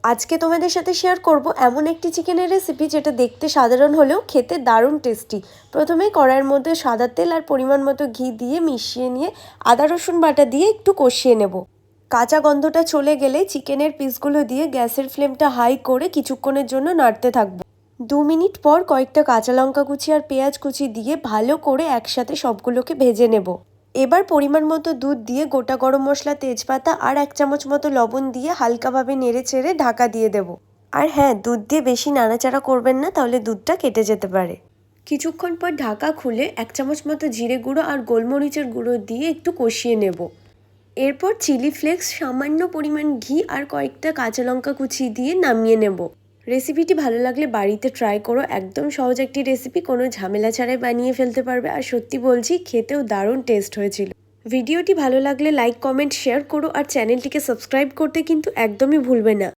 আজকে তোমাদের সাথে শেয়ার করব এমন একটি চিকেনের রেসিপি যেটা দেখতে সাধারণ হলেও খেতে দারুণ টেস্টি। প্রথমেই কড়াইয়ের মধ্যে সাদা তেল আর পরিমাণ মতো ঘি দিয়ে মিশিয়ে নিয়ে আদা রসুন বাটা দিয়ে একটু কষিয়ে নেব। কাঁচা গন্ধটা চলে গেলে চিকেনের পিসগুলো দিয়ে গ্যাসের ফ্লেমটা হাই করে কিছুক্ষণের জন্য নাড়তে থাকবো। 2 মিনিট পর কয়েকটা কাঁচা লঙ্কা কুচি আর পেঁয়াজ কুচি দিয়ে ভালো করে একসাথে সবগুলোকে ভেজে নেব। এবার পরিমাণ মতো দুধ দিয়ে গোটা গরম মশলা, তেজপাতা আর 1 চামচ মতো লবণ দিয়ে হালকাভাবে নেড়ে চেড়ে ঢাকা দিয়ে দেব। আর হ্যাঁ, দুধ দিয়ে বেশি নাড়াচাড়া করবেন না, তাহলে দুধটা কেটে যেতে পারে। কিছুক্ষণ পর ঢাকা খুলে 1 চামচ মতো জিরে গুঁড়ো আর গোলমরিচের গুঁড়ো দিয়ে একটু কষিয়ে নেব। এরপর চিলি ফ্লেক্স, সামান্য পরিমাণ ঘি আর কয়েকটা কাঁচা লঙ্কা কুচি দিয়ে নামিয়ে নেব। রেসিপিটি ভালো লাগলে বাড়িতে ট্রাই করো। একদম সহজ একটি রেসিপি, কোনো ঝামেলা ছাড়াই বানিয়ে ফেলতে পারবে। আর সত্যি বলছি, খেতেও দারুণ টেস্ট হয়েছিল। ভিডিওটি ভালো লাগলে লাইক, কমেন্ট, শেয়ার করো আর চ্যানেলটিকে সাবস্ক্রাইব করতে কিন্তু একদমই ভুলবে না।